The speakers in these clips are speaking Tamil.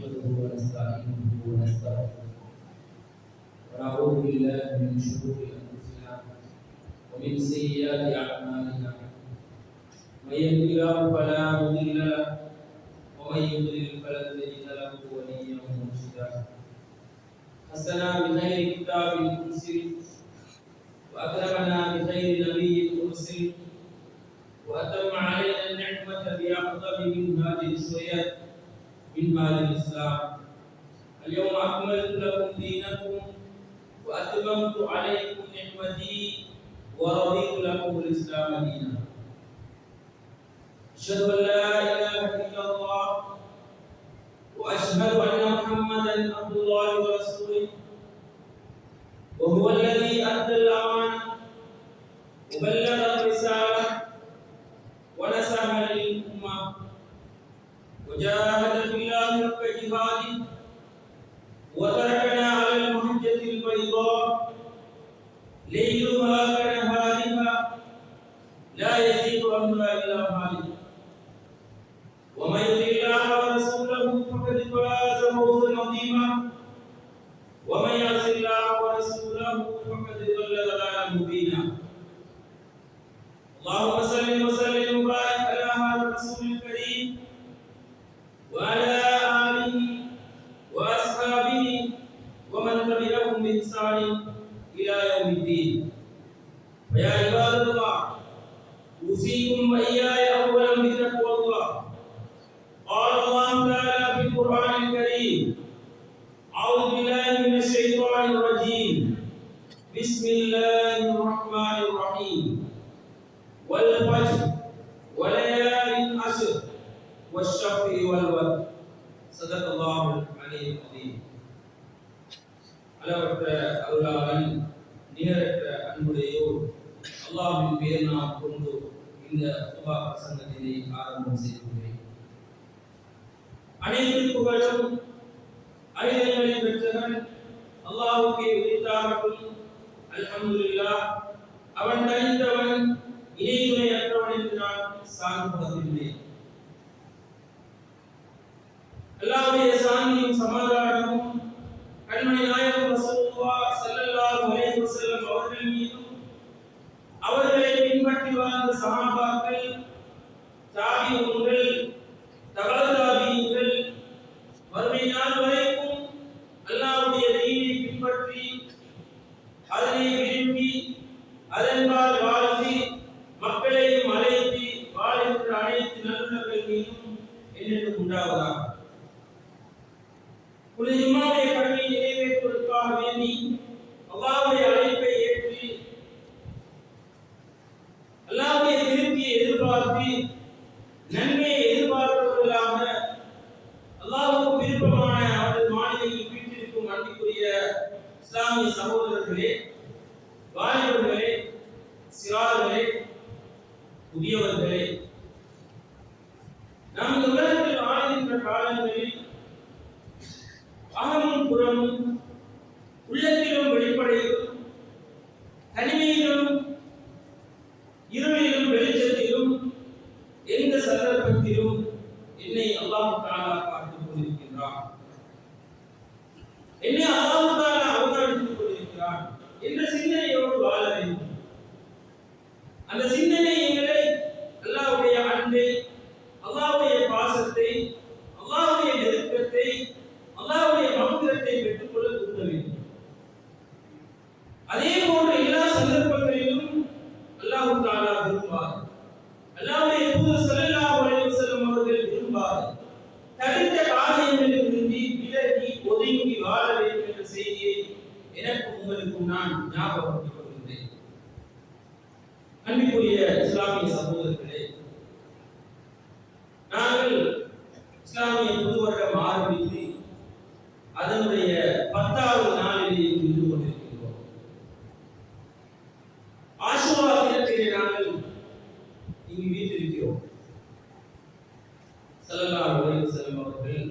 نحمده ونستعينه ونستغفره ونعوذ بالله من شرور انفسنا ومن سيئات اعمالنا من يهده الله فلا مضل له ومن يضلل فلن تجد له وليا مرشدا حسنا بخير كتاب انزل واكرمنا بخير نبي ارسل واتم علينا النعمه باعظم منهاج الشريعه منهاج الاسلام اليوم اكملت لكم دينكم واتممت عليكم نعمتي ورضيت لكم الاسلام دينا اشهد ان لا اله الا الله واشهد ان محمدا عبد الله ورسوله وهو الذي ادى الامانه وبلغ الرساله ونصح للامه وجاهد في الله حق جهاده وتركنا على المحجة البيضاء ليلها كنهارها لا يزيغ عنها إلا هالك ومن يطع الله ورسوله فقد فاز فوزا عظيما ومن يعص الله ورسوله فقد ضل ضلالا مبينا اللهم صل وسلم وبارك على هذا الرسول الكريم وعلى آله وأصحابه ومن تبعهم بإحسان إلى يوم الدين فيا عباد الله أوصيكم وإياي أولا بتقوى الله قال الله تعالى في القرآن الكريم أعوذ بالله من الشيطان الرجيم بسم الله الرحمن الرحيم والفجر وليال عشر والشفع والوتر صدق الله العلي العظيم அளவற்ற அருளாளன் நிகரற்ற அன்புடையோர் அல்லாஹ்வின் பெயர் நாம் கொண்டு இந்த சுபா பிரசங்கத்தினை ஆரம்பம் செய்துள்ளேன். அனைத்து புகழும் அகிலங்களின் பெற்றவன் அல்லாஹ்வுக்கே உரித்தாகட்டும். அல்ஹம்துலில்லாஹ். அவன் தனித்தவன், இணை துணையற்றவன் என்று நான் சார்புகிறேன். அல்லாஹ்வுடைய சாந்தியும் சமாதானமும் கண்மணி நாயகம் ரசூலுல்லாஹ் ஸல்லல்லாஹு அலைஹி வஸல்லம் அவர்கள் மீதும் அவர்களை பின்பற்றி வாழ்ந்த சஹாபாக்கள், தாபிஈன்கள், தபஅ தாபிஈன்கள் மறுமை நாள் வரைக்கும் அல்லாஹ்வுடைய தீனை பின்பற்றி அதனை விரும்பி அதன்பால் வாழ்ந்து மக்களையும் அழைத்து வாழ்கின்ற அனைத்து நல்லவர்கள் மீதும் என்னென்றும் உண்டாவதாக. புனித ஜும்மாவுடைய கடமையை நிறைவேற்றுவதற்காக வேண்டி அல்லாஹ்வுடைய அழைப்பை ஏற்று அல்லாஹ்வுடைய திருப்தியை எதிர்பார்த்து நன்மையை எதிர்பார்ப்பவர்களாக அல்லாஹ்வுக்கு விருப்பமான அவரது மாளிகையில் வீட்டிற்கும் அன்பிற்குரிய இஸ்லாமிய சகோதரர்களே, வாலிபர்களே, சிறார்களே, புதியவர்களே, நாம் இந்த உலகத்தில் வாழ்கின்ற காலங்களில் அகமும் புறமும் உள்ளத்திலும் வெளிப்படையிலும் தனிமையிலும் இருளிலும் வெளிச்சத்திலும் எந்த சந்தர்ப்பத்திலும் என்னை அல்லாஹ் தஆலா பார்த்துக் கொண்டிருக்கிறான், என்னை அல்லாஹ் தஆலா அவதானித்துக் கொண்டிருக்கிறான் என்ற சிந்தனையோடு வாழ வேண்டும். அந்த சிந்தனை எங்களை அல்லாஹ்வுடைய அன்பை, அல்லாஹ்வுடைய பாசத்தை, அல்லாஹ்வுடைய நெருக்கத்தை, அல்லாஹ்வுடைய மகத்துவத்தை பெற்றுக்கொள்ள தூண்ட வேண்டும். அதே போன்று எல்லா சந்தர்ப்பங்களிலும் அல்லாஹ் தஆலா விரும்பார், அல்லாஹ்வுடைய தூதர் ஸல்லல்லாஹு அலைஹி வஸல்லம் அவர்கள் விரும்பார் தடுத்த காரியங்களில் இருந்து விலகி ஒதுங்கி வாழ வேண்டும் என்ற செய்தியை எனக்கு உங்களுக்கும் நான் ஞாபகப்படுத்திக் கொள்கிறேன். அன்பிற்குரிய இஸ்லாமிய சகோதரர்களே, நாங்கள் இஸ்லாமிய புது வருடம் ஆரம்பித்து அதனுடைய 10வது நாளிலே இருந்து கொண்டிருக்கிறோம். ஆஷூரா தினத்திலே நாங்கள் இங்கு வீட்டிருக்கிறோம். ஸல்லல்லாஹு அலைஹி வஸல்லம் அவர்கள்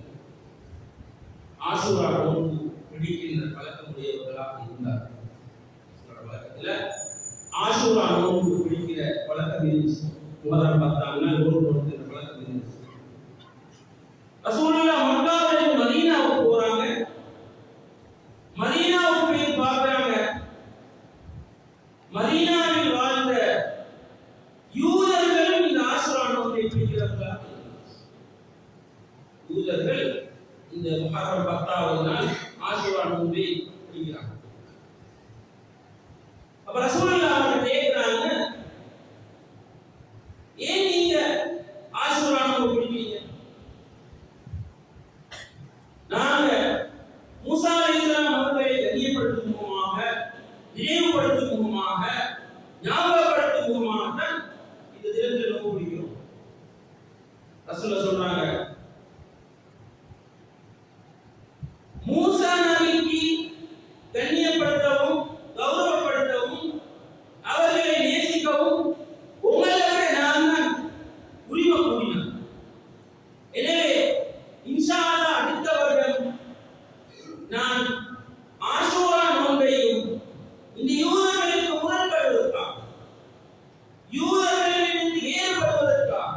ஆஷூரா நோன்பு பிடிக்கின்ற பழக்கமுடையவர்களாக இருந்தார். வழக்கத்தில் ஆஷூரா நோன்பு பிடிக்கிற பழக்கம் இருந்துச்சு. முதல் 10 நாள் நோன்பு நோக்கிற பழக்கம் இருந்துச்சு. ரசூலுல்லாஹ் மக்காவிலிருந்து மதீனா இந்த முஹர்ரம் 10வது நாள் ஆஷுரா நோன்பை பிடிக்கிறாங்க. அப்ப ரசூலுல்லாஹ் அவங்க கேக்குறாங்க, ஏன் நீங்க ஆஷுரா நோன்பை பிடிக்கிறீங்க? நாங்க மூசா அலைஹிஸ்ஸலாம் அவர்களை கண்ணியப்படுத்தும் முகமாக, நினைவுபடுத்தும் முகமாக, ஞாபகப்படுத்தும் முகமாக தான் இந்த தினத்தில் நோன்பு பிடிக்கிறோம். ரசூலுல்லாஹ் சொல்றாங்க, மூசா நபிக்கு கண்ணியப்படுத்தவும் கௌரவப்படுத்தவும் அவர்களை நேசிக்கவும் உங்களை விட நான் தான் உரிமை கூறினேன். எனவே இன்ஷா அல்லாஹ் அடுத்த வருடம் நான் ஆஷூரா நோன்பையும் இந்த யூதர்களுக்கு முரண்படுவதற்காக, யூதர்களிலிருந்து வேறுபடுவதற்காக,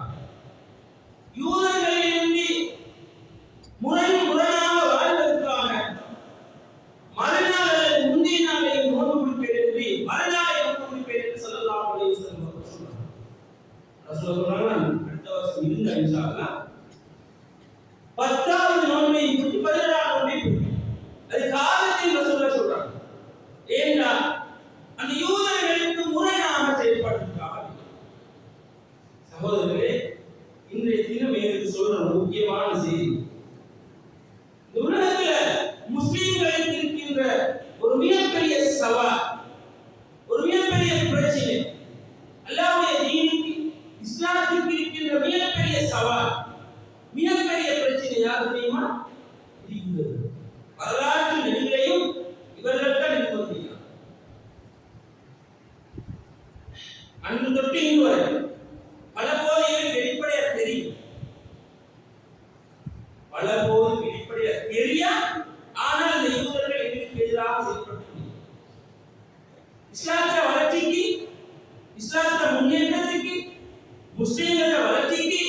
யூதர்களிலிருந்து முரணாக வாழ்வதற்காக மறுநாள் அல்லது முந்தைய நாளை நோன்பு பிடிப்பேன் என்று மறுநாளை நோன்பு பிடிப்பேன் என்று ஸல்லல்லாஹு அலைஹி வஸல்லம் அவர்கள் சொன்னார். ரசூலுல்லாஹ் சொல்றாங்க, அடுத்த வருஷம் இருந்த இன்ஷா அல்லாஹ் 10வது நோன்பை பிடித்து 11வது நோன்பை பிடிப்பேன். அது காலத்தில் ரசூலுல்லாஹ் சொல்றாங்க. ஏன்னா அந்த யூதர்களுக்கு முரணாக செயல்படுவதற்காக. சகோதரர்களே, இன்றைய தினம் எனக்கு சொல்ற முக்கியமான செய்தி, இந்த உலகத்துல முஸ்லிம்களுக்கு இருக்கின்ற ஒரு மிகப்பெரிய சவால், ஒரு மிகப்பெரிய பிரச்சனை, அல்லாஹ்வுடைய தீனுக்கு இஸ்லாத்துக்கு இருக்கின்ற மிகப்பெரிய சவால், மிகப்பெரிய பிரச்சனை யார் தெரியுமா? யூதர்கள். வரலாற்று நெடுகிலையும் இவர்கள் தான் இருந்து வந்திருக்கிறார். அன்று தொட்டு இன்று வரை பல போதைகள் வெளிப்படையாக தெரியும், பல போது வெளிப்படையாக தெரியா, ஆனால் இந்த யூதர்கள் எங்களுக்கு எதிராக செயல்பட்டு இஸ்லாத்திய வளர்ச்சிக்கு, இஸ்லாத்திய முன்னேற்றத்துக்கு, முஸ்லிம்கள வளர்ச்சிக்கு,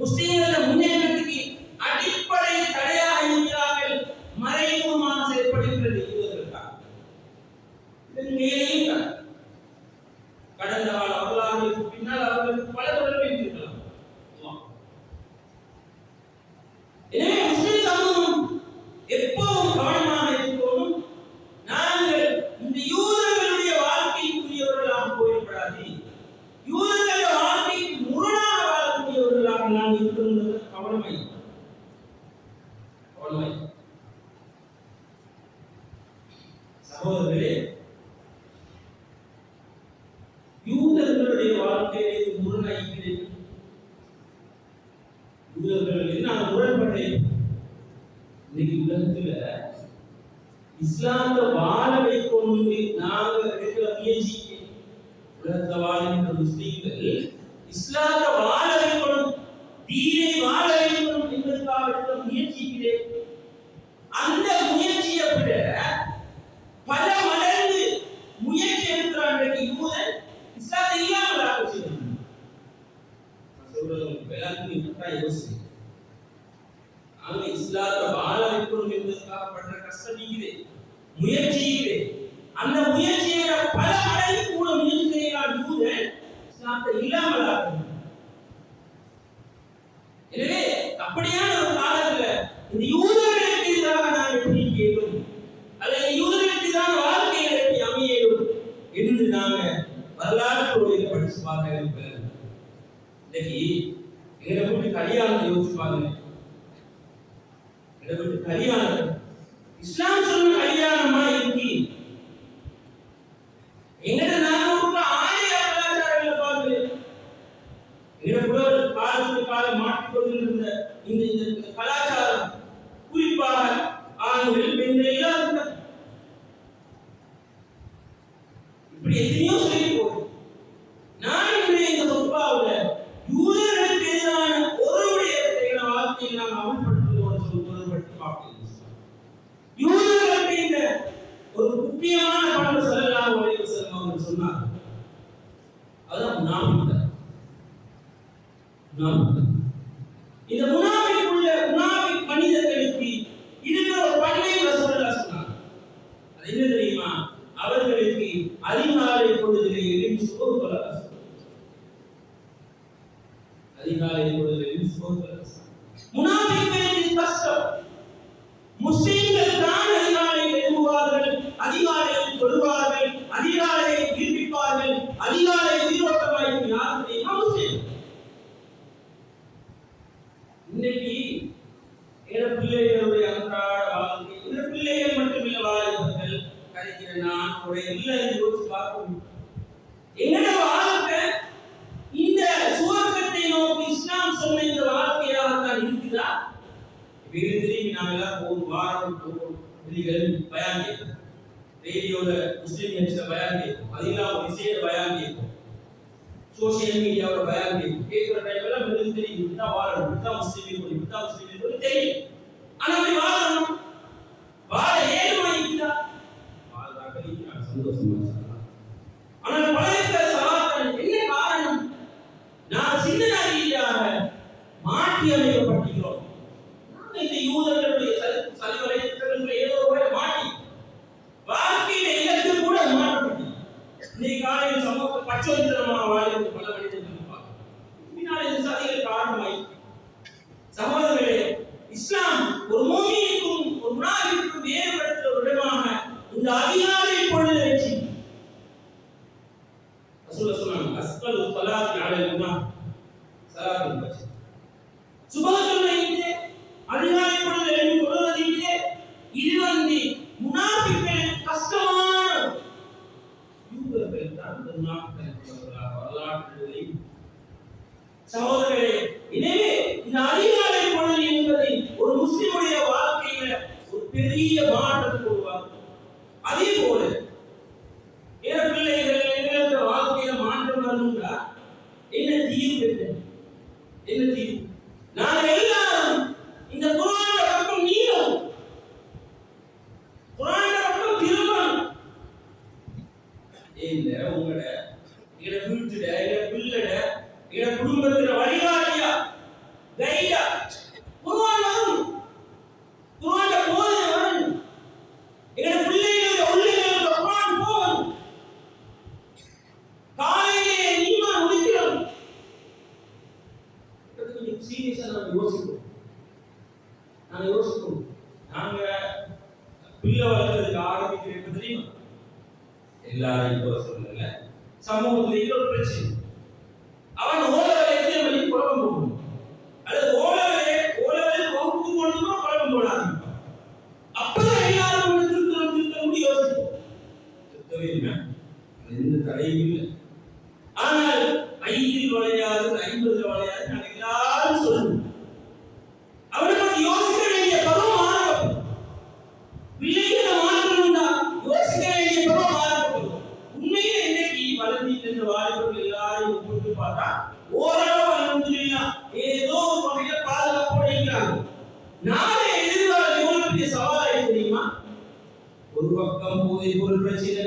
முஸ்லிம்கள முன்னேற்றத்துக்கு அடிப்படை தடையாக இருக்கிறார்கள். மறைமுகமாக செயல்படுகின்ற யூதர்கள் தான். இதன் மேலேயும் தான் கடந்த கால வரலாறுகளுக்கு பின்னால் அவர்களுக்கு பல தொடர்பு இருக்கலாம். எனவே முஸ்லிம் சமூகம் எப்பவும் கவனமாக இருக்கணும். நாங்கள் இந்த யூதர்களுடைய வாழ்க்கைக்குரியவர்களாக போயிடக்கூடாது, யூதர்களுடைய வாழ்க்கைக்கு முரணாக வாழக்கூடியவர்களாக நாம் இருக்கணும். கவனமாய் கவனமாய் சகோதரர்களே, யூதர்களுடைய வாழ்க்கையை முரணாகிறேன், யூதர்கள் நான் முரண்பட்டேன். இன்னைக்கு உலகத்துல இஸ்லாத்தை வாழ வைக்கணும் நாங்க எடுக்கிற முயற்சி, உலகத்தை வாழ்கின்ற முஸ்லிம்கள் இஸ்லாத்தை வாழ வைக்கணும், தீனை வாழ வைக்கணும் என்பதற்காக எடுக்கிற முயற்சிக்கிறேன். அந்த முயற்சியை விட பல மடங்கு முயற்சி எடுக்கிறான் யூதன் இஸ்லாத்தை இல்லாமல் ஆக்க செய்யணும். சொல்றது எல்லாருக்கும் இப்பதான் யோசிச்சு, நாங்க இஸ்லாத்தை வாழ வைக்கணும் என்பதற்காக படுற கஷ்டம் நீங்களே, முயற்சியிலே அந்த முயற்சியை பல மடங்கு கூட முயற்சி செய்யலாம் யூதன் இஸ்லாத்தை இல்லாமல் ஆக்கணும். எனவே அப்படியான ஒரு காலத்துல இந்த யூதர்களுக்கு எதிராக நான் எப்படி கேட்கும், அல்லது யூதர்களுக்கு எதிரான வாழ்க்கையை எப்படி அமையணும் என்று நாங்க வரலாற்று படிச்சு பார்க்க இருப்பேன். இன்னைக்கு எங்களை போட்டு கல்யாணத்தை யோசிப்பாங்க, எங்களை போட்டு கல்யாணம் இஸ்லாம் சொன்ன கல்யாணமா இருக்கு. எங்கட நாம ஆரிய கலாச்சாரங்களை பார்த்து எங்கட புலவர் காலத்துக்கு காலம் மாற்றிக்கொண்டிருந்த இந்த கலாச்சாரம், குறிப்பாக ஆண்கள் பெண்கள் எல்லாரும் இப்படி எத்தனையோ சொல்லி போகுது. நான் இன்றைய இந்த வகுப்பாவில் யூதர்களுக்கு எதிரான ஒரு விடயத்தை வாழ்க்கையில் நாம் அமல்படுத்துவதற்கு பார்க்கிறோம். யூதர்களுக்கு இந்த ஒரு முக்கியமான பண்பு ஸல்லல்லாஹு அலைஹி வஸல்லம் அவர்கள் சொன்னார், அதுதான் முனாஃபிக். இந்த முனாஃபிக் மனிதர்களுக்கு இருக்கிற ஒரு பண்பை ரசூலுல்லாஹ் சொன்னார். அது என்ன தெரியுமா? அவர்களுக்கு அதிகாலை பொழுதிலே எழும்பி சோறு தொழ, அதிகாலை பொழுதிலே எழும்பி சோறு தொழ. முனாஃபிக்களுக்கு கஷ்டம், பிள்ளைகளுடைய அன்றாட வாழ்க்கை, இந்த பிள்ளைகள் மட்டுமில்ல வாலிபர்கள் கழிக்கிற நான் ஒரு எல்லாரும் யோசிச்சு பார்க்கணும். எங்கட வாழ்க்கை இந்த சுவர்க்கத்தை நோக்கி இஸ்லாம் சொன்ன இந்த வாழ்க்கையாகத்தான் இருக்குதா? வீடு திரும்பி நாம எல்லாம் ஒரு வாரம் வெளிகள் பயான் கேட்போம், ரேடியோல முஸ்லீம் நிகழ்ச்சியில பயான் கேட்போம், அதெல்லாம் ஒரு விசேட பயான் கேட்போம், சோசியல் மீடியாவோட பயான் கேட்போம். கேட்கிற டைம் எல்லாம் வெளியில் தெரியும், இப்படிதான் வாழணும், இப்படிதான் முஸ்லீம் தெரியும். ஆனா அப்படி வாழணும், வாழ ஏழுமா இருக்குதா? வாழ்றாங்க, நான் சந்தோஷமா சொல்லலாம். ஆனால் பழைய சலாத்தான் என்ன காரணம்? நான் சிந்தனையாக மாற்றி அமைக்கப்பட்டிருக்கிறோம். இந்த யூதர்களுடைய சலிவரை திட்டங்களை ஏதோ மாற்றி வாழ்க்கையில இலக்கு கூட மாற்றப்பட்டு இன்னைக்கு காலையில் சமூக பச்சோத்தரமான வாழ்க்கை பல மனிதர்கள் இருப்பாங்க. பின்னால் இந்த சதிகள் காரணமாய் சகோதரர்களே, இஸ்லாம் ஒரு மூமினுக்கும் ஒரு முனாஃபிக்குக்கும் வேறுபடுத்துகிற ஒரு இடமாக இந்த அதிகாலை பொழுது வச்சு ரசூலுல்லாஹ் சொன்னாங்க, அஸ்கலு ஸலாத்தி அலல் முனாஃபிக் ஸலாத்துல் ஃபஜ்ர். சுபஹானல்லாஹ் அதிகாலை பொழுது எழுந்து தொழுவது இது முனாஃபிக்களுக்கு கஷ்டமான யூதர்கள் தான் இந்த முனாஃபிக்கள் வரலாற்று சகோதரர்களே. எனவே இந்த அதிகாலை பொழுது என்பதை ஒரு முஸ்லிமுடைய வாழ்க்கையில ஒரு பெரிய மாற்றத்தை உருவாக்கும். அதே போல பிள்ளைகள் எங்களோட வாழ்க்கையில மாற்றம் வரணும்னா என்ன தீர்வு? என்ன தீர்வு? நாங்கள் எல்லாரும் இந்த குர்ஆன் பக்கம் நீளம், குர்ஆன் பக்கம் திரும்பணும். இல்ல உங்களோட எங்க வீட்டுல எங்க பிள்ளைட எங்க குடும்பத்துல வழிகாட்டியா கைடா குர்ஆன் வரும், குர்ஆன் போதனை வரும். எங்க பிள்ளைகளோட உள்ளங்களோட குர்ஆன் போகும். காலையிலே ஈமான் உதிக்கிறோம். இதுக்கு சீரியஸா நம்ம யோசிப்போம். நாங்க பிள்ளை வளர்க்கறதுக்கு ஆரம்பிக்கிறது தெரியுமா? எல்லாரும் இப்போ சொல்லல, சமூகத்தில் ஒரு பிரச்சனை. அவன் ஓலவரை எத்தனை மணிக்கு குழப்பம் போடணும், அல்லது ஓலவரை வகுப்பு கொண்டு குழப்பம் போட ஆரம்பிப்பான். அப்பதான் எல்லாரும் திருத்தம் யோசிப்போம். திருத்தவே இல்லை, எந்த தடையும் இல்லை. ஆனால் 5 வளையாது 50 வளையாது நாங்கள் எல்லாரும் சொல்லணும். அவனுக்கு யோசிக்க வேண்டிய பருவம் ஆரம்பம். பிள்ளைகளை மாற்றணும்னா யோசிக்க வேண்டிய பருவம் ஆரம்பம். உண்மையில இன்னைக்கு வளர்ந்து இந்த வாலிபர்கள் எல்லாரும் ஒப்பிட்டு பார்த்தா ஓரளவு அல்ஹம்துலில்லாஹ் ஏதோ ஒரு வகையில பாதுகாப்போட இருக்கிறாங்க. நாளை எதிர்கால எவ்வளவு சவாலை தெரியுமா? ஒரு பக்கம் போதை பொருள் பிரச்சனை,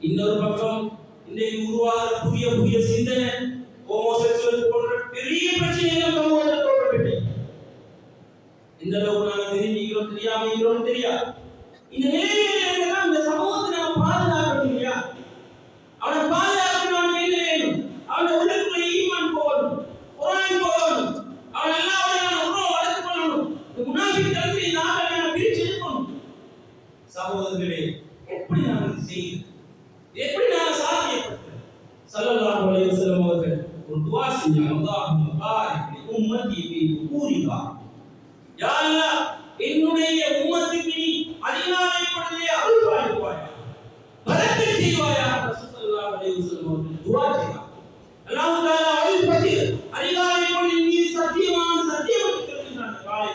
இன்னொரு பக்கம் இன்னைக்கு உருவாகிற புதிய சிந்தனை, ஹோமோசெக்சுவல் போன்ற பெரிய பிரச்சனைகள் சமூகத்தில் தோற்றப்பட்டு இந்த அளவுக்கு நாங்கள் தெரிஞ்சுக்கிறோம் தெரியாம இருக்கிறோம் தெரியாது. இந்த நிலையில இந்த சமூகத்தை நாம் பாதுகாக்கணும் இல்லையா? அவனை பாதுகாக்கணும். என்ன வேணும்? அவனை உள்ளுக்குள்ள ஈமான் போகணும், குர்ஆன் போகணும், அவன் எல்லாரோட உறவு வளர்த்து கொள்ளணும். இந்த முனாஃபிக்களுக்கு நாங்கள் பிரிச்சு எடுக்கணும். சகோதரர்களே, எப்படி நாங்கள் செய்யுது, எப்படி நாங்கள் சாத்தியப்படுத்துறது? ஸல்லல்லாஹு அலைஹி வஸல்லம் அவர்கள் ஒரு துஆ செஞ்சாங்க, அல்லாஹும்ம பாரிக் லி உம்மத்தி ஃபீ குபூரிஹா. யா அல்லாஹ், என்னுடைய உம்மத்துக்கு நீ அதிகாலை பொழுதிலே அருள் பாலிப்பாயா, பரக்கத் செய்வாயா. ரசூல் ஸல்லல்லாஹு அலைஹி வஸல்லம் அவர்கள் துஆ செய்தாங்க. அல்லாஹ் தஆலா அருள் பற்றி அதிகாலை பொழுதில் நீ சத்தியம் சொல்கிறான். காலை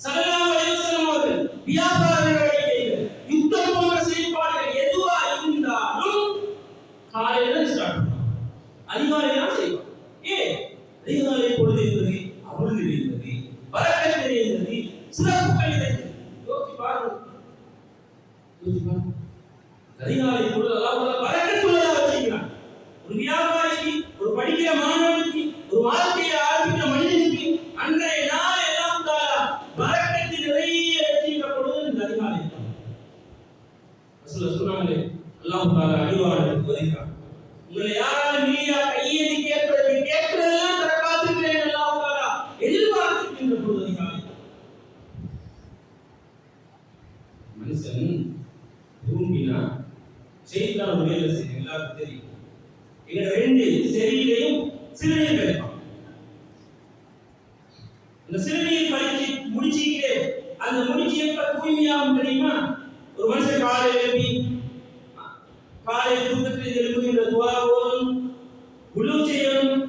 ஸல்லல்லாஹு அலைஹி வஸல்லம் அவர்கள் வியாபார நடவடிக்கைகள், யுத்தம் போன்ற செயல்பாடுகள் எதுவா இருந்தாலும் காலையில ஸ்டார்ட் பண்ணுவாங்க, அதிகாலை தான் செய்வாங்க. அதிகாலை பொழுது என்பது அருள் நிறைந்தது, பரக்கத் நிறைந்தது, சிறப்புகள் நிறைந்தது. யோசிச்சு பாருங்க. அதிகாலை பொழுது அல்லாஹ் பரக்கத்துள்ளதா வச்சிருக்கிறான். ஒரு வியாபாரிக்கு, ஒரு படிக்கிற மாணவனுக்கு, ஒரு வாழ்க்கையை ஆரம்பிக்கிற மனிதனுக்கு அன்றைய நாள் எல்லாம் பரக்கத்து நிறைய வச்சிருக்கிற பொழுது இந்த அதிகாலை சொன்னாங்களே, அல்லாஹ் தஆலா அடிவாரத்துக்கு வருகிறான். உங்களை யாராலும் மீடியா கையேந்தி கேட்கிறதெல்லாம் தர காத்திருக்கிறேன் அல்லாஹ் தஆலா எதிர்பார்க்கின்ற பொழுது அதிகாலை. மனுஷன் பூமினா செய்தான் வேலை செய்யும், எல்லாருக்கும் தெரியும். எங்க 2 செடியிலையும் சிறுநீர் கிடைக்கும். இந்த சிறுநீர் கழிச்சு முடிச்சிக்கிட்டே அந்த முடிச்சு எப்ப தூய்மையாகும் தெரியுமா? ஒரு மனுஷன் காலையில் எழுப்பி காலை தூக்கத்தில் எழுப்புகின்ற துவா ஓதும், குழு செய்யணும்,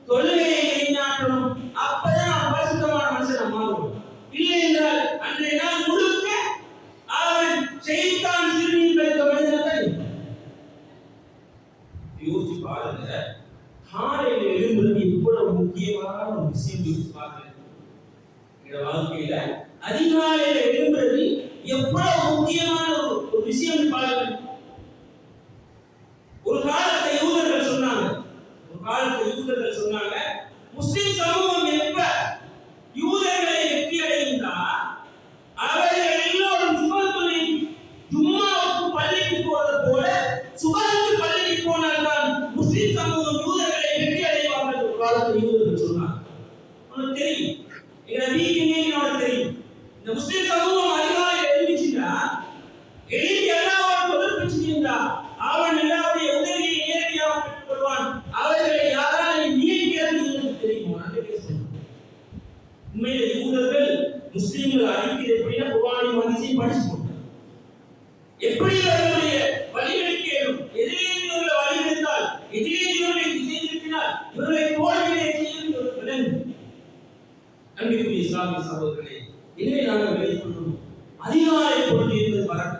தொழுகையை கைநாட்டணும். அப்பதான் பரிசுத்தமான மனுஷன் மாறும். இல்லை என்றால் அன்றைய நாள் முழுக்க அவன் செய்தான் சிறுநீர் வைத்த மனிதர்கள். யோசிச்சு பாருங்க, காலையில் எழும்புறது எவ்வளவு முக்கியமான ஒரு விஷயம். யோசிச்சு பாருங்க, எங்க வாழ்க்கையில அதிகாலையில் எழும்புறது எவ்வளவு முக்கியமான ஒரு விஷயம் பாருங்க. ஒரு காலத்தை யூதர்கள் சொன்னாங்க, முஸ்லிம் சமூகம் எப்ப யூதர்களை வெற்றி அடைந்தா அவர்கள் எல்லோரும் சுபத்துறை ஜும்மாவுக்கு பள்ளிக்கு போவது போல சுபத்துக்கு பள்ளிக்கு போனால்தான் முஸ்லிம் சமூகம் யூதர்களை வெற்றி அடைவார்கள். ஒரு காலத்தை யூதர்கள் சொன்னாங்க. உனக்கு தெரியும், எங்க வீட்டுமே உனக்கு தெரியும், இந்த முஸ்லிம் சமூகம் அதிகாலை எழுதிச்சுன்னா எழுதி எல்லாரும் தொடர்பிச்சுட்டா அவன் எல்லாருடைய உதவியை நேரடியாக பெற்றுக் கொள்வான். அவர்களை யாராலும் நீக்கிறது தெரியுமா? உண்மையிலே யூதர்கள் முஸ்லிம்கள் அறிக்கை எப்படின்னா குர்ஆனையும் ஹதீஸையும் படிச்சு போட்டாங்க. எப்படி அவர்களுடைய வழிகளுக்கு ஏறும், எதிரே இவர்களை வழிகெடுத்தால், எதிரே இவர்களை திசை திருப்பினால் இவர்களை தோல்வியை செய்யும் ஒரு விலங்கு. அன்பிற்குரிய இஸ்லாமிய சகோதரர்களே, எனவே நாங்கள் வெளிக்கொள்ளும் அதிகாலை பொழுது என்பது பரப்பு,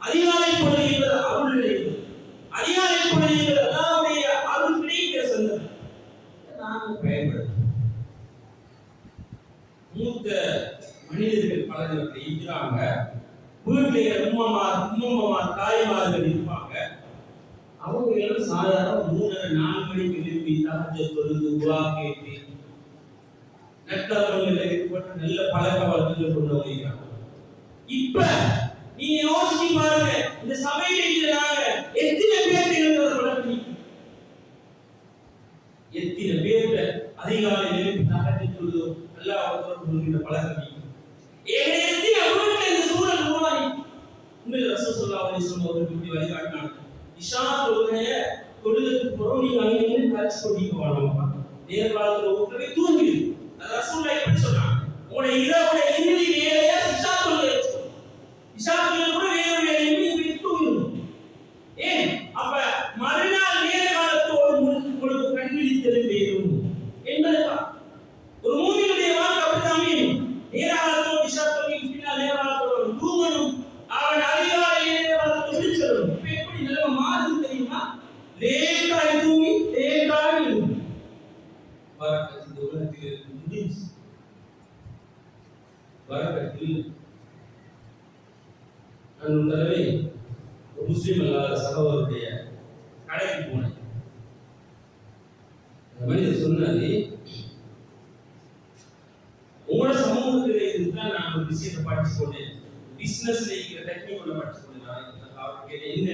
அதிகாலை பொழுது என்பது அருள் நிலைவு, அதிகாலை பொழுது என்பது அல்லாஹ்வுடைய அருள் கிடைக்கிற சந்தர்ப்பம். நாங்கள் பயன்படுத்தும் மூத்த மனிதர்கள் பலர் இருக்கிறாங்க. வீட்டில் உம்மமார் தாய்மார்கள் இருப்பாங்க. அவங்க எல்லாம் சாதாரண 3-4 மணிக்கு எழுப்பி தஹஜ்ஜத் தொழுது துஆ கேட்டு நட்டவர்கள் ஏற்பட்டு நல்ல பழக்க வழக்கங்கள் கொண்டு வருகிறாங்க. இப்ப நீ யோசிச்சு பாருங்க, இந்த சபையில இருக்கிறாங்க எத்தனை பேர் எழுந்தவர் வழக்கம், எத்தனை பேர் அதிகாலை எழுப்பி தஹஜ்ஜத் தொழுது அல்லாஹ் சொல்கிற பழக்கம். எத்தனை வீட்டில் இந்த சூழல் உருவாகி உண்மையில் ரசூல் ஸல்லல்லாஹு அலைஹி வஸல்லம் அவர்கள் இப்படி வழிகாட்டினாங்க. இஷா தொழுகைய தொழுதுக்கு பிறகு நீங்க அங்கே கழிச்சு கொண்டிருக்க வாழலாம். நேர காலத்துல ஒருத்தரை தூங்கி ரசூலுல்லாஹ் இப்படி சொன்னாங்க, உங்களுடைய இரவுடைய இறுதி வேலையா இஷா தொழுகை வச்சுக்கணும். இஷா தொழுகை கூட வேறு வேலையை நீங்க தூங்கணும். ஏன்? அப்ப மறுநாள் நேர காலத்தோடு உங்களுக்கு கண்விழித்தல் வேணும் என்பதுதான். ஒரு மூமினுடைய வாழ்க்கை அப்படித்தாமே நேர காலத்தோடு இஷா தொழுகைக்கு பின்னால் நேர காலத்தோடு தூங்கணும். அவன் அதிகாலையிலே காலத்தோடு விழிச்சலும். இப்ப எப்படி நிலைமை மாறுது தெரியுமா? லேட்டாய் தூங்கி லேட்டாய் எழும். வரக்கத்து உலகத்தில் முடிஞ்சு வரக்கத்தில் நான் ஒரு தடவை ஒரு முஸ்லீம் அல்லாத சகோதரருடைய கடைக்கு போனேன். அந்த மனிதர் சொன்னாரு, உங்களோட சமூகத்தில் இருந்தால் நான் ஒரு விஷயத்தை படிச்சு கொண்டேன், பிசினஸ்ல இருக்கிற டெக்னிக்கோட படிச்சு கொண்டேன். அவர் கேட்ட என்ன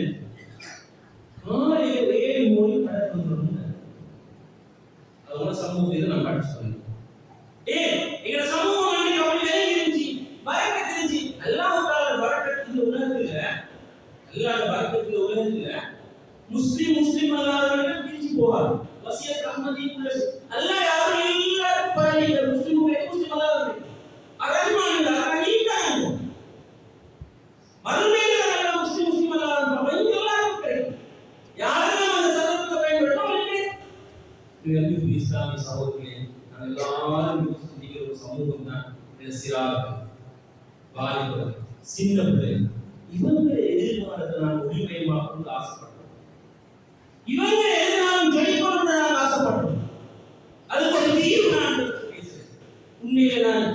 காலையில் 7 மணி கடை வந்துடும். அதோட சமூகத்தில் நான் படிச்சு கொண்டேன். எங்க சமூகம் அன்னைக்கு அப்படி விலகி இருந்துச்சு, பரக்கத்து இருந்துச்சு. அல்லாஹ் தஆலா பரக்கத்து உலகத்துல, அல்லாஹ் பரக்கத்து உலகத்துல முஸ்லிம் அல்லாதவர்கள் பிரிச்சு போவார். வசியத் அஹ்மதி பிளஸ் அல்லாஹ் யாரும் எல்லாரும் பரணிங்க முஸ்லிம் அல்லாதவர்கள் அரஹ்மான் அரஹீம் மறுமையில அல்லாஹ் முஸ்லிம் அல்லாதவர்கள் எல்லாரும் கிடைக்கும். யாரெல்லாம் அந்த சந்தர்ப்பத்தை பயன்படுத்தாங்க இது இஸ்லாமிய சகோதரர்களே, நாங்கள் எல்லாரும் சிந்திக்கிற ஒரு சமூகம் தான் இந்த சிறார்கள், வாலிபர்கள், சின்ன பிள்ளைகள். இவங்களை எதிர்காலத்தை நான் ஒளிமயமாக்கணும்னு ஆசைப்படுறோம். இவங்க எதிர்காலம் ஜெயிக்கணும்னு நான் ஆசைப்படுறோம். அதுக்கு ஒரு தீர்வு நான் பேசுறேன். உண்மையில நான்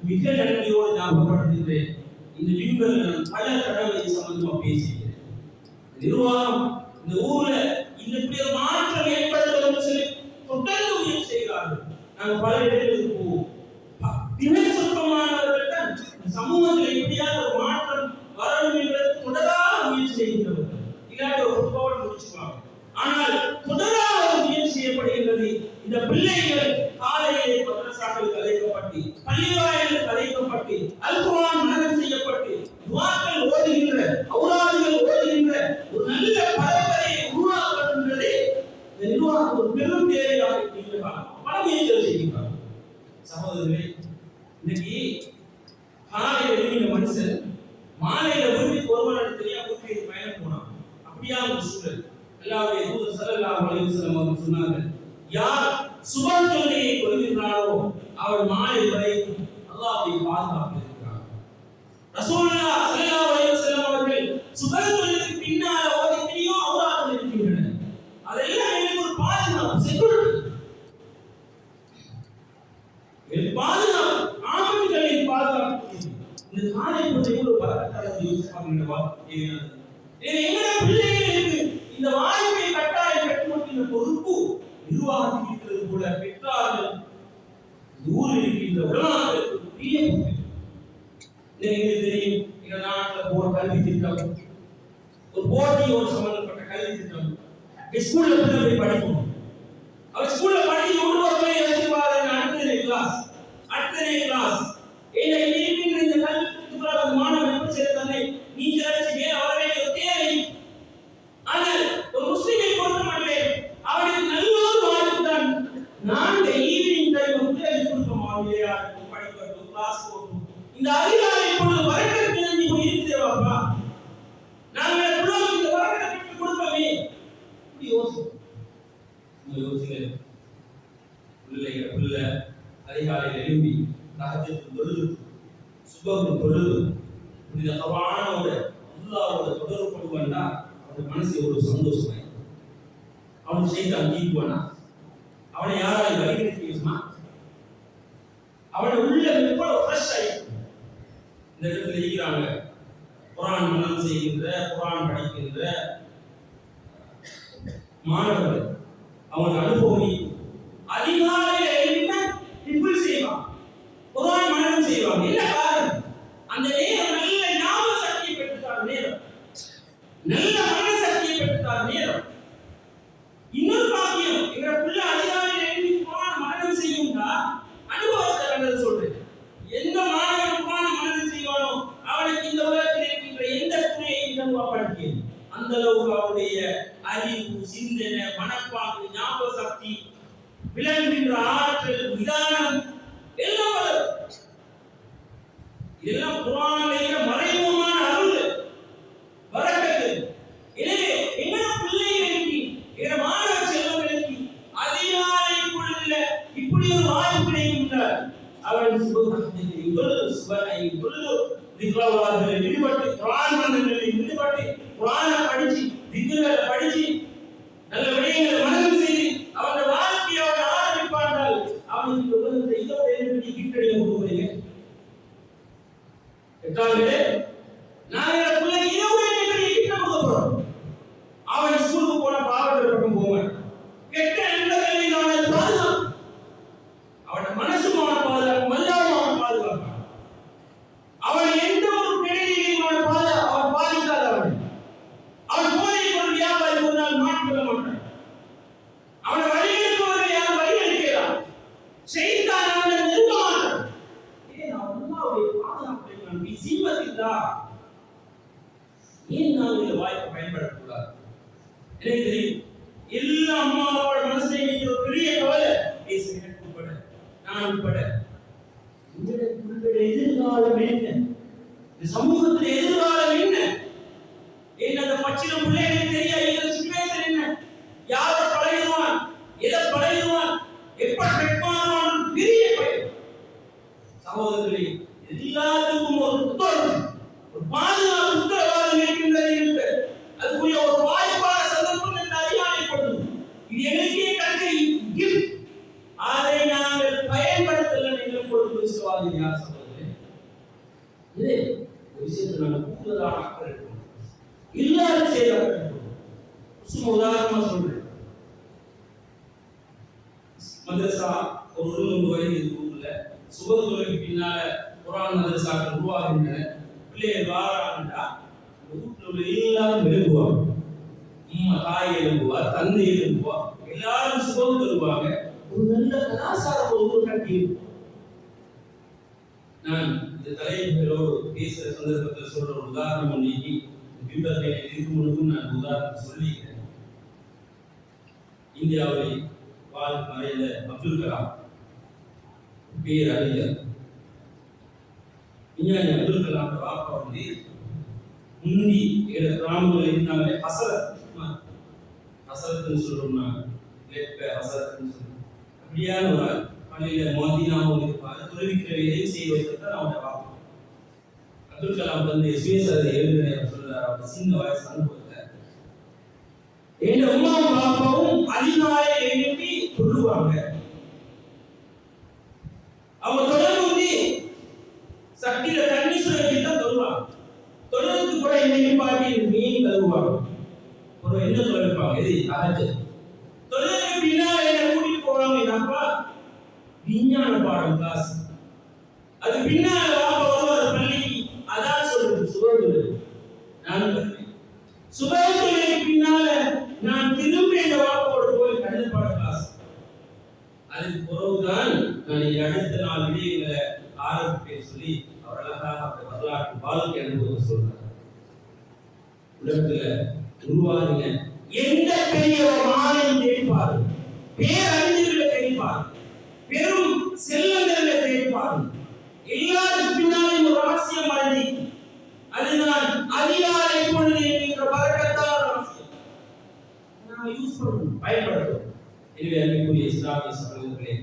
மிக நன்றியோடு ஞாபகப்படுத்துகிறேன். இந்த விண்வெளியில் நான் பல தடவை சம்பந்தமா பேசியிருக்கிறேன். நிர்வாகம் இந்த ஊர்ல இந்த இப்படி ஒரு மாற்றம் ஏற்படுத்தணும்னு சொல்லி தொடர்ந்து முயற்சி செய்கிறார்கள். நாங்கள் பல இடங்களுக்கு போவோம். தினை சொற்பமானவர்கள் தான் சமூகத்தில் எப்படியாவது ஒரு மாற்றம் வரணும் என்பதை தொடராக முயற்சி செய்கின்றவர்கள். இல்லாட்டி ஒரு பொதுவாக முடிச்சுக்குவாங்க. ஆனால் தொடராக முயற்சி செய்யப்படுகின்றது. இந்த பிள்ளைகள் காலையிலே மதரசாக்கள் கலைக்கப்பட்டு, பள்ளிவாயல்கள் கலைக்கப்பட்டு, அல்குர்ஆன் மனனம் செய்யப்பட்டு, துஆக்கள் ஓதுகின்ற, ஔராதுகள் ஓதுகின்ற ஒரு நல்ல பரம்பரையை உருவாக்குகின்றதே இந்த நிர்வாகம் ஒரு பெரும் தேவையாக இருக்கிறார். பல முயற்சிகள் செய்கிறார். சகோதரர்களே, இன்னைக்கு காலை மனுஷன் மாலையில வீட்டுக்கு ஒருவன் தெரியா வீட்டுக்கு பயணம் போனான். அப்படியா ஒரு சூழல். அல்லாஹ்வுடைய தூதர் ஸல்லல்லாஹு அலைஹி வஸல்லம் அவர்கள் சொன்னார்கள், யார் சுபஹ் தொழுகையை தொழுகிறாரோ அவர் மாலை வரைக்கும் அல்லாஹ்வுடைய பாதுகாப்பு இருக்கிறார். ரசூலுல்லாஹ் ஸல்லல்லாஹு அலைஹி வஸல்லம் அவர்கள் சுபஹ் தொழுகைக்கு பின்னால ஓதிக்கிறியோ அவுராத் இருக்கின்றன. அதெல்லாம் எனக்கு ஒரு பாதுகாப்பு, செக்யூரிட்டி. பாதுகாப்பு, ஆபத்துகளின் பாதுகாப்பு. இந்த காலை பொழுது ஒரு பரக்கத்தான யோசிப்பாங்க. எங்கட பிள்ளைகளுக்கு இந்த வாய்ப்பை கட்டாயம் பெற்றுக்கொண்ட பொறுப்பு நிர்வாகத்தில் இருக்கிறது போல பெற்றார்கள் ஊரில் இருக்கின்ற உலமாக்களுக்கு பெரிய பொறுப்பு. எங்களுக்கு தெரியும், எங்க நாட்டில் போர் கல்வி திட்டம், ஒரு போட்டியோடு சம்பந்தப்பட்ட கல்வி திட்டம். ஸ்கூல்ல போய் படிக்கணும். அவர் ஸ்கூல்ல படிச்சு கொண்டு வரவே எதிர்பார்த்து அடுத்த கிளாஸ் இந்த கல்வி திட்டத்தில் மாணவன் எப்படி சேர்த்தானே நீங்க மேல வர வேண்டிய தேவை. ஆனால் ஒரு முஸ்லிமை பொறுத்த மட்டும் அவனுக்கு நல்ல ஒரு வாய்ப்பு தான். நான் ஈவினிங் டைம் கொடுப்போம், இல்லையா படிக்கட்டும், கிளாஸ் போகணும். இந்த அதிகாலை இப்பொழுது வரக்கத்தை தெரிஞ்சு இருக்குதேவாப்பா, நாங்கள் எவ்வளவு இந்த வரக்கத்தை பெற்று கொடுப்போமே. இப்படி யோசிங்க. பிள்ளை அதிகாலையில் எழும்பி தஹஜ்ஜுத் தொழுது, சுபஹ் தொழுது, இந்த குர்ஆனோட அல்லாஹ்வோட தொடர்பு கொள்வானா அவன் மனசு எவ்வளவு சந்தோஷமாய். அவன் ஷைத்தான் ஜீவானா, அவனை யாராலும் வழிகெடுக்க முடியுமா? அவன் உள்ள எவ்வளவு ஃப்ரெஷ் ஆகி இந்த இடத்துல இருக்கிறாங்க. குர்ஆன் மனனம் செய்கின்ற, குர்ஆன் படிக்கின்ற மாணவர்கள் அவனுக்கு அனுபவம். அதிகாலையில் எழுப்பினா டிஃபில் செய்வான், குர்ஆன் மனனம் செய்வான். என்ன காரணம்? அந்த நேரம் நல்ல ஞாபக சக்தியை பெற்றுத்தார் நேரம், நல்ல மன சக்தியை பெற்றுத்தார் நேரம். இன்னொரு பாக்கியம், எங்க பிள்ளை அதிகாலையில் எழுப்பி குர்ஆன் மனனம் செய்யும்னா அனுபவத்தை கண்டது சொல்றேன். எந்த மாணவன் குர்ஆன் மனனம் செய்வானோ அவனுக்கு இந்த உலகத்தில் இருக்கின்ற எந்த துணையையும் இலகுவாக அந்த அளவுக்கு அவருடைய அறிவு, சிந்தனை, மனப்பாங்கு, ஞாபக சக்தி, விளங்குகின்ற ஆற்றல், நிதானம் எல்லாம் வளரும். இதெல்லாம் குர்ஆனிலே மறைமுகமான அருள் வரக்கத்து. எனவே எங்க பிள்ளைகளுக்கு, எங்க மாணவ செல்வங்களுக்கு அதிகாலை பொழுதுல இப்படி ஒரு வாய்ப்பு கிடைக்கின்றார். அவர்கள் சுபஹை தொழுது திக்ரவாதிகளில் ஈடுபட்டு, குர்ஆன் மனனங்களில் ஈடுபட்டு, குர்ஆனை படிச்சு, திக்ருகளை படிச்சு, நல்ல விடயங்களை மனனம் செய்து அவருடைய வாழ்க்கையை அவர் ஆரம்பிப்பார்கள். அவனுக்கு உலகத்தை இதோட எப்படி கிட்டடிய கொடுக்குறீங்க? எட்டாவது நான் பிள்ளைக்கு இதோட எப்படி கிட்ட கொடுக்க போறோம்? அவன் ஸ்கூலுக்கு போன பாவத்தில் பக்கம் போவான். கெட்ட எண்ணங்களை நான் பாதுகாப்பு, அவன் மனசும் அவனை பாதுகாப்பு, மல்லாவும் அவன் பாதுகாப்பான். அவன் எந்த ஒரு கெடுதியையும் அவன் பாதிக்காத. அவன் போதை பொருள் வியாபாரி ஒரு நாள் மாற்றிக்கொள்ள மாட்டான். அவனை வழிகெடுப்பவர்கள் யாரும் வழிகெடுக்கிறான். ஷைத்தான் அவனை நெருங்க மாட்டான். ஏன் அல்லாஹ்வுடைய பாதுகாப்பை நான் விசிவதில்லா, ஏன் நான் இந்த வாய்ப்பை பயன்படுத்தக்கூடாது? எனக்கு தெரியும், எல்லா அம்மாவோட மனசுல இருக்கிற ஒரு பெரிய கவலை, எனக்கு உட்பட, நான் உட்பட, உங்களுடைய எதிர்காலம் என்ன, இந்த சமூகத்தில் எதிர்காலம் என்ன, அந்த பச்சிலம் பிள்ளைகளுக்கு தெரியாது. இந்த சிச்சுவேஷன் என்ன, யாரை பழகிடுவான், எதை பழகிடுவான், எப்ப கெட்பான், பெரிய பயம். சகோதரர்களே, எல்லாத்துக்கும் ஒரு உத்தரவு, ஒரு பாதுகாப்பு உத்தரவாதம் இருக்கின்றது. அதுக்குரிய ஒரு வாய்ப்பான சந்தர்ப்பம் என்று அறியாமைப்படுது. இது எங்களுக்கே கற்கை கிஃப்ட். அதை நாங்கள் பயன்படுத்தல எங்களுக்கு கொடுத்து விசுவாதி யார் சகோதரர்களே? இது ஒரு விஷயத்தை நாங்கள் கூடுதலான அக்கறை எடுக்கணும். இல்லாத செய்தார்கள். சும்மா உதாரணமா சொல்றேன். மதரசா ஒரு 100 வயது ஊர்ல சுபஹ் தொழுகைக்கு பின்னால குர்ஆன் மதரசாக்கள் உருவாகின்றன. பிள்ளைகள் வாராங்கடா, வீட்டுல உள்ள எல்லாரும் எழுப்புவாங்க. அம்மா தாய் எழுப்புவார், தந்தை எழுப்புவார், எல்லாரும் சுபஹ் தொழுவாங்க. ஒரு நல்ல கலாச்சாரம் ஒரு கட்டி. நான் இந்த தலைவர்களோடு பேசுற சந்தர்ப்பத்தில் சொல்ற ஒரு உதாரணம் ஒன்று பிம்பத்தை இதுக்கு முழுக்கும் நான் உதாரணம் சொல்லிக்கிறேன். இந்தியாவில் மறைந்த அப்துல் கலாம் பேரறிஞர். விஞ்ஞானி அப்துல் கலாம் வாப்பா வந்து முந்தி கிராமங்கள் இருந்தாங்க. ஹசரத்னு சொல்றோம்னா ஹசரத்னு சொல்றோம். அப்படியான ஒரு பள்ளியில மோதினாவும் இருப்பார். தொழில்விக்கிற எதையும் செய்ய வைக்கிறத அவனை பார்ப்போம். அப்துல் கலாம் வந்து சுயசரிதை எழுதுகிறேன் சொல்றாரு. அவர் சின்ன வயசு அனுபவத்தை என் அம்மாவும் பாப்பாவும் அதிகாலை எழுப்பி சொல்லுவாங்க. அவங்க தொடர்ந்து வந்து சட்டியில தண்ணி சுழற்றி தான் தொழுவாங்க. தொழுவதுக்கு கூட இன்னைக்கு பாட்டி மீன் தருவாங்க. ஒரு என்ன சொல்லிருப்பாங்க, இது தஹஜ்ஜுத். தொழுவதுக்கு பின்னால் என்ன கூட்டிட்டு போவாங்க என் அப்பா விஞ்ஞான பாடம் கிளாஸ். அது பின்னால் வாப்பா வருவார் பள்ளிக்கு. அதான் சொல்றது சுபஹ். நான் சுபஹ் பின்னால நான் திரும்ப எங்க வாப்பாவோட போய் கணித பாட கிளாஸ். அதுக்கு பிறகுதான் நான் அடுத்த நாள் விடயங்களை ஆரம்பிப்பேன் சொல்லி அவர் அழகாக வரலாற்று வாழ்க்கை அனுபவத்தை சொல்றார். உலகத்துல உருவாகின எந்த பெரிய மாலையும் தேடிப்பாரு, பேரறிஞர்களை தேடிப்பாரு, பெரும் செல்வங்களை தேடிப்பாரு, எல்லாரும் பின்னாலும் ஒரு ரகசியம் அடங்கி. அதுதான் அதிகாலை பொழுது என்கிற பரக்கத்தான ரகசியம். நான் யூஸ் பண்ணணும், பயன்படுத்தணும். எனவே அன்புக்குரிய இஸ்லாமிய சகோதரர்களே,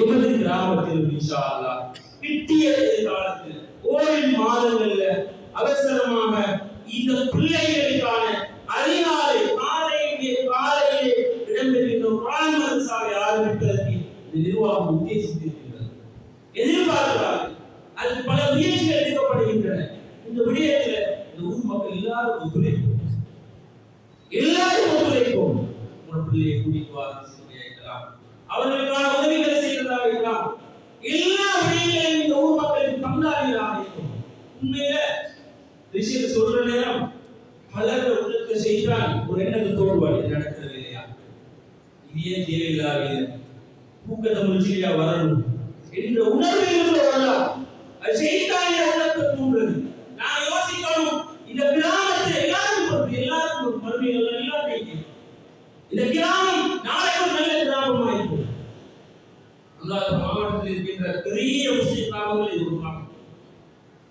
எமது கிராமத்தில் இன்ஷா அல்லாஹ் கிட்டிய காலத்தில் ஓரிரு மாதங்கள்ல அவசரமாக இந்த பிள்ளைகளுக்கான அதிகாலை காலையிலே இடம்பெறுகின்ற குர்ஆன் மதரசாவை ஆரம்பிப்பதற்கு இந்த நிர்வாகம் உத்தேசித்திருக்கிறது. எதிர்பார்க்கிறார்கள். அது பல முயற்சிகள் எடுக்கப்படுகின்றன. இந்த விடயத்தில் இந்த ஊர் மக்கள் எல்லாரும் ஒத்துழைப்போம். உங்கள் பிள்ளையை கூட்டிட்டு வாருங்கள், அவர்களுக்கான உதவிகளை செய்கிறதாக இருக்கலாம். எல்லா விடயங்களையும் இந்த ஊர் மக்களுக்கு பங்காளிகளாக இருக்கும். உண்மையில விஷயத்தை சொல்ற நேரம் பலர் உள்ளத்தை செய்தால் ஒரு எண்ணத்தை தோல்வாடு நடக்கிறது இல்லையா? இது ஏன் தேவையில்லாத தூக்கத்தை முடிச்சுக்கியா வரணும் என்ற உணர்வு வரலாம். அது செய்தாலே உள்ளத்தை தூண்டுறது. நான் யோசிக்கணும், இந்த கிராமத்தில் எல்லாரும் ஒரு மறுமைகள் எல்லாம் கேட்கும். இந்த கிராமம் நாளைக்கு ஒரு நல்ல கிராமமாக இருக்கும். அல்லாஹ் மாவட்டத்தில் இருக்கின்ற பெரிய முஸ்லிம் கிராமங்களை உருவாக்கும்.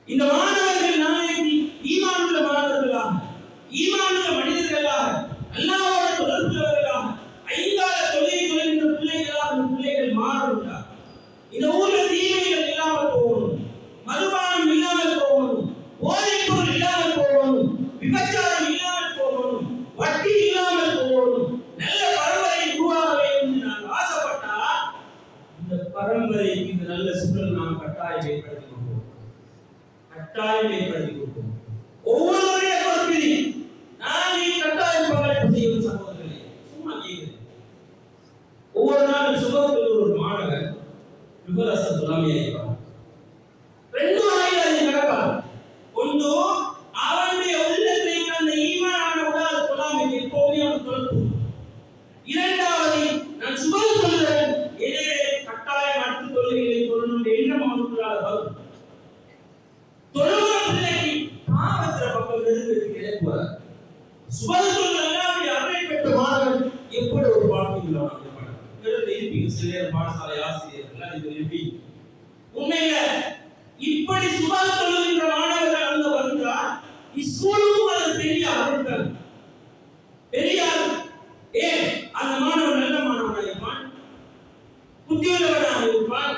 இந்த மாணவர்கள் நாளைக்கு ஈமானுள்ள மாணவர்களாக, ஈமானுள்ள மனிதர்களாக, அல்லாஹ்வோட தொடர்புள்ளவர்களாக, ஐந்தால தொழிலை தொழில்கின்ற பிள்ளைகளாக பிள்ளைகள் மாறுகிறார். இந்த ஊர்ல தீமைகள் இல்லாமல் போகணும், மதுபானம் இல்லாமல் போகணும், போதைப் பொருள் இல்லாமல் போகணும், விபச்சாரம் இல்லாமல் போகணும், வட்டி இல்லாமல் போகணும், நல்ல பரம்பரை உருவாக வேண்டும் என்று நான் ஆசைப்பட்டா இந்த பரம்பரைக்கு இந்த நல்ல சூழல் நாம் கட்டாயம் ஏற்படுத்தி கொடுப்போம். ஒவ்வொருவருடைய பொறுப்பில் நான் நீ கட்டாயம் பங்களிப்பு செய்யும் சகோதரர்களே. சும்மா கேட்கிறேன். ஒவ்வொரு நாளும் சுபத்தில் ஒரு மாணவர் விபரசம் துலாமியாயிருப்பார். 2 வகையில் அது நடக்காது. ஒன்று, அவனுடைய உள்ளத்தில் அந்த ஈமானான உடல் துலாமை எப்போதுமே அவன் தொடர்பு. இரண்டாவது, நான் சுபம் சொல்கிறேன், எனவே கட்டாயம் அடுத்த தொழில்களை சொல்லணும் எண்ணம் அவனுக்குள்ளாக வரும். தொழுகிற பிள்ளைக்கு பாவத்திர பக்கம் நெருங்கிறதுக்கு இழப்புவார். சுபத்துள் அல்லாஹ்வுடைய அருளை பெற்ற மாணவன் எப்படி ஒரு பாக்கியம் உள்ளவனாக இருப்பான். இருப்பீங்க சில நேரம் பாடசாலை ஆசிரியர்கள் இது இருப்பீங்க. உண்மையில இப்படி சுபம் தொழுகின்ற மாணவர்கள் அங்க வந்தால் ஸ்கூலுக்கும் அது பெரிய அருள். பெரிய ஏன் அந்த மாணவன் நல்ல மாணவனாக இருப்பான், புத்தியுள்ளவனாக இருப்பான்,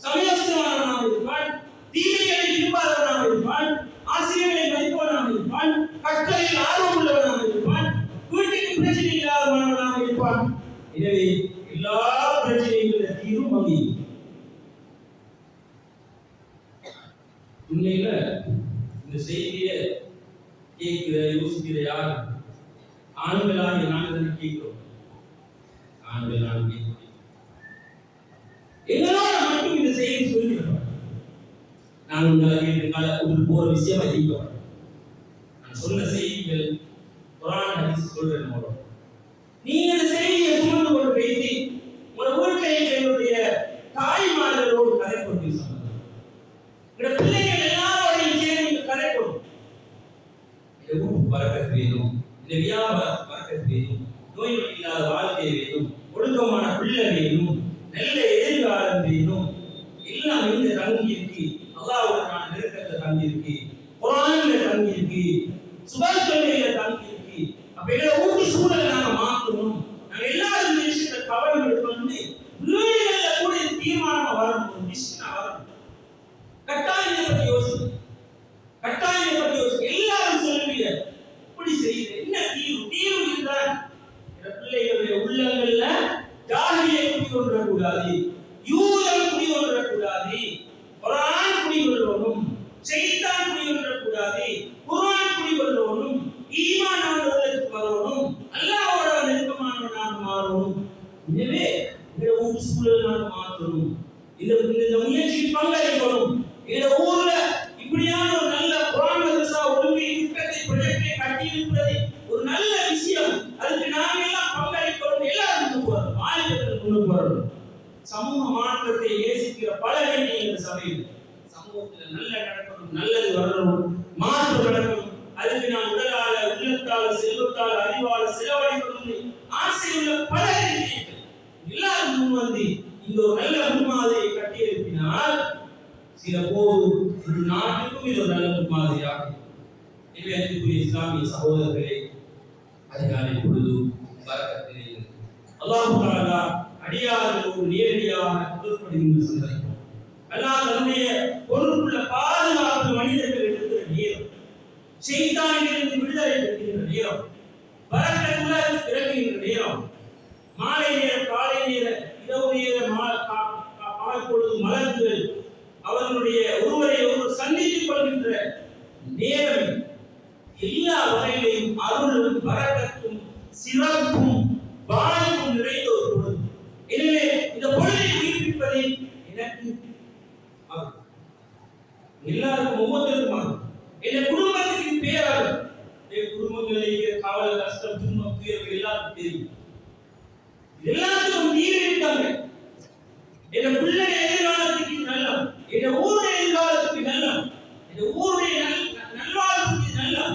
சமயஸ்தவனாக இருப்பான், தீமைகளை விரும்பாதவனாக இருப்பான், ஆசிரியர்களை மதிப்பவனாக இருப்பான், கற்றலில் ஆர்வம் உள்ளவனாக இருப்பான், வீட்டுக்கு பிரச்சனை இல்லாத மாணவனாக இருப்பான். எனவே எல்லா பிரச்சனைகளும் தீரும் வங்கி. உண்மையில இந்த செய்தியை கேட்கிற யோசிக்கிற யார்? ஆண்களாக நாங்கள் கேட்கிறோம். ஆண்கள் நான் கேட்கிறோம். எங்களால் மட்டும் இந்த செய்தி சொல்லியிருப்பார். நான் உங்களுக்கு போற விஷயம் அதிகம். நான் சொன்ன செய்திகள் குர்ஆன் ஹதீஸ் சொல்றேன் மூலம் நீங்க இந்த செய்தியை சுமந்து கொண்டு பேசி உங்கள் வீட்டில் என்னுடைய தாய்மார்களோடு கதை கொண்டு சொன்னாங்க. இந்த பிள்ளைகள் எல்லாரோடையும் சேர்ந்து கதை கொண்டு இந்த ஊருக்கு பறக்கத்து வேணும், இந்த வியாபாரத்துக்கு பறக்கத்து வேணும், நோய் இல்லாத வாழ்க்கை வேணும், ஒழுக்கமான பிள்ளை வேணும், நல்ல எதிர்காலம் வேணும். எல்லாம் இந்த தங்கி இருக்கு. அல்லாஹ்வுடைய நெருக்கத்தை தங்கி இருக்கு, குர்ஆன்ல தங்கி இருக்கு, சுபத்தொழில தங்கி இருக்கு. அப்ப எங்களை ஊட்டி சூழலை நாங்க மாற்றணும். நாங்க எல்லாரும் இந்த விஷயத்தை கவனம் எடுக்கணும். வீடுகள்ல கூட தீர்மானம் வரணும், டிசிஷனா வரணும். கட்டாயத்தை பத்தி யோசிச்சு, கட்டாயத்தை பத்தி யோசிச்சு எல்லாரும் சொல்லுவீங்க இப்படி செய்யுது என்ன தீர்வு? தீர்வு இருந்தால் பிள்ளைகளுடைய உள்ளங்கள்ல ஜாஹிலிய குடிகொள்ளக்கூடாது, யூதம் குடிகொள்ளக்கூடாது, குர்ஆன் குடிகொள்ளணும், ஷைத்தான் குடிகொள்ளக்கூடாது, குர்ஆன் குடிகொள்ளணும், ஈமான் உள்ளத்துக்கு வரணும், அல்லாஹ்வோட நெருக்கமானவனாக மாறணும். எனவே இந்த ஊர் சூழலை நாம மாற்றணும். இந்த முயற்சியில் பங்களிக்கணும். இந்த ஊர்ல இப்படியான ஒரு நல்ல குர்ஆன் மதரசா ஒழுங்கை திட்டத்தை ப்ரொஜெக்டை கட்டியிருப்பது ஒரு நல்ல விஷயம். அதுக்கு நாம எல்லாம் பங்களிக்கணும். எல்லாரும் முன்னுக்கு வரணும், மாநிலத்தில் முன்னுக்கு வரணும். சமூக மாற்றத்தை நேசிக்கிற பல வேண்டிய இந்த சபையில் சமூகத்தில் நல்ல நடக்கணும், நல்லது வரணும், மாற்றம் நடக்கணும். அதுக்கு நான் உடலால, உள்ளத்தால, செல்வத்தால், அறிவால செலவழிக்கணும் ஆசையுள்ள பல இருக்கிறீர்கள். எல்லாரும் முன் வந்து இந்த ஒரு நல்ல முன்மாதிரியை கட்டியெழுப்பினால் சில போது இந்த நாட்டுக்கும் இது ஒரு நல்ல முன்மாதிரியாக. எனவே அன்புக்குரிய இஸ்லாமிய சகோதரர்களே, அதிகாலை பொழுது பரக்கத்திலே அல்லாஹ் தஆலா அடியார்களோடு நேரடியாக தொடர்படுகின்ற சந்தர்ப்பம். அல்லாஹ் தன்னுடைய பொறுப்புள்ள பாதுகாப்பு மனிதர்கள் இருக்கிற நேரம், ஷைத்தானிலிருந்து விடுதலை பெறுகின்ற நேரம், பரக்கத்துள்ள இறங்குகின்ற நேரம், மாலை நேர, காலை நேர, இரவு நேர, பகல் பொழுது மலர்கள் அவர்களுடைய ஒருவரை ஒருவர் சந்தித்துக் கொள்கின்ற நேரம், எல்லா வகையிலையும் அருளும் பரக்கத்தும் சிறப்பும் வாய்ப்பும் நிறைந்த ஒரு பொழுது. எனவே இந்த பொழுதை உயிர்ப்பிப்பதை எனக்கு எல்லாருக்கும் ஒவ்வொருத்தருக்கும் என் குடும்பத்துக்கு பேராக, என் குடும்பங்களிலேயே கவலை, கஷ்டம், துன்பம், துயர்கள் எல்லாருக்கும் தெரியும். எல்லாத்துக்கும் தீர்வு இருக்காங்க. என் பிள்ளை எதிர்காலத்துக்கு நல்லம், என் ஊருடைய எதிர்காலத்துக்கு நல்லம், என் ஊருடைய நல்வாழ்வுக்கு நல்லம்,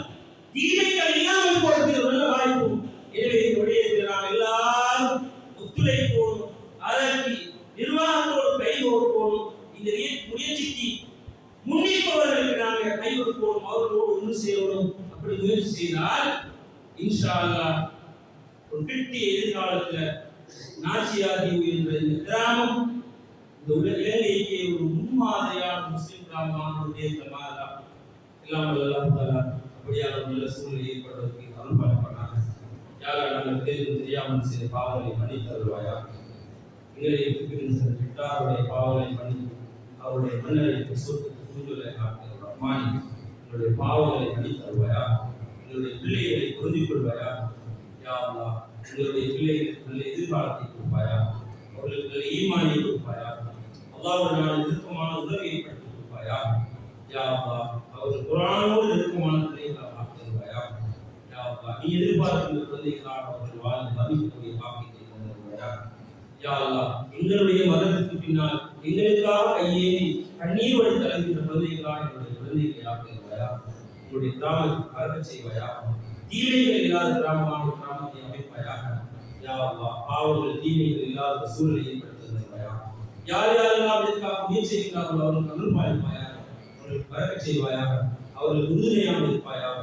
தீமைகள் இல்லாமல் போடுகிற நல்ல வாய்ப்பு. எனவே இந்த விடயத்தில் நாம் எல்லாரும் ஒத்துழைப்போம், அதற்கு நிர்வாகத்தோடு கைகோர்ப்போம். இந்த முயற்சிக்கு முன்னிற்பவர்களுக்கு நாங்கள் கைகொடுப்போம், அவர்களோடு ஒன்று செய்யணும். அப்படி முயற்சி செய்தால் இன்ஷா அல்லாஹ் ஒரு கிட்டிய எதிர்காலத்தில் நாச்சியாதி என்ற இந்த கிராமம் இந்த இலங்கைக்கு ஒரு முன்மாதிரியான முஸ்லிம் கிராமமான ஒரு தேசமாக எல்லாம் அப்படியான நல்ல சூழ்நிலை ஏற்படுவதற்கு அருள் பண்ணாங்க. யாரால் நாங்கள் தெரியாமல் செய்த பாவங்களை மன்னித்து தருவாயா. எங்களை பெற்றாருடைய பாவங்களை மன்னித்து அவருடைய மன்னரை சொத்துக்கு தூண்டுதலை மாறி எங்களுடைய பாவங்களை மன்னித்து தருவாயா. எங்களுடைய பிள்ளைகளை புரிந்து கொள்வாயா. யா அல்லாஹ், எங்களுடைய பிள்ளைகளுக்கு நல்ல எதிர்காலத்தை கொடுப்பாயா, அவர்களுக்கு நல்ல ஈமானை கொடுப்பாயா, அல்லாஹ்வுடைய நெருக்கமான உதவியை ஏற்படுத்தி கொடுப்பாயா. யா அல்லாஹ், அவர்கள் குர்ஆனோடு நெருக்கமான பிள்ளைகளாக ஆக்கி தருவாயா. யா அல்லாஹ், நீ எதிர்பார்க்கின்ற குழந்தைகளாக அவர்கள் வாழ்ந்து மதிக்கக்கூடிய பாக்கியத்தை தருவாயா. யா அல்லாஹ், எங்களுடைய மதத்துக்கு பின்னால் எங்களுக்காக கையேறி கண்ணீர் வழி தருகின்ற குழந்தைகளாக எங்களுடைய குழந்தைகளை ஆக்கி தருவாயா. எங்களுடைய கிராமத்தை பறக்கச் செய்வாயா. தீமைகள் இல்லாத கிராமமாக கிராமத்தை அமைப்பாயாக. யா அல்லாஹ், பாவங்கள் தீமைகள் இல்லாத சூழலை ஏற்படுத்தி தருவாயா. யார் யாரெல்லாம் இதற்காக முயற்சி செய்கிறார்களோ அவர்களுக்கு அருள் பாலிப்பாயாக, அவர்களுக்கு பறக்கச் செய்வாயாக, அவர்களுக்கு உறுதுணையாக இருப்பாயாக.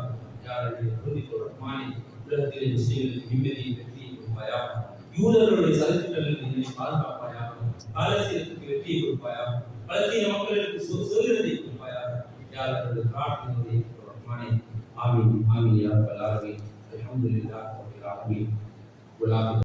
யாருடைய பொருந்திக்கொள் ரஹ்மானே, உலகத்திலே முஸ்லிம்களுக்கு நிம்மதியை வெற்றியை கொடுப்பாயாக. யூதர்களுடைய சதித்திட்டங்களுக்கு என்னை பாதுகாப்பாயாக. பாலஸ்தீனத்துக்கு வெற்றியை கொடுப்பாயாக. பலஸ்தீன மக்களுக்கு சுதந்திரத்தை கொடுப்பாயாக. யாருடைய பிரார்த்தனை ரஹ்மானே. ஆமீன் ஆமீன் யா ரப்பல் ஆலமீன். அல்ஹம்துலில்லாஹி ரப்பில் ஆலமீன்.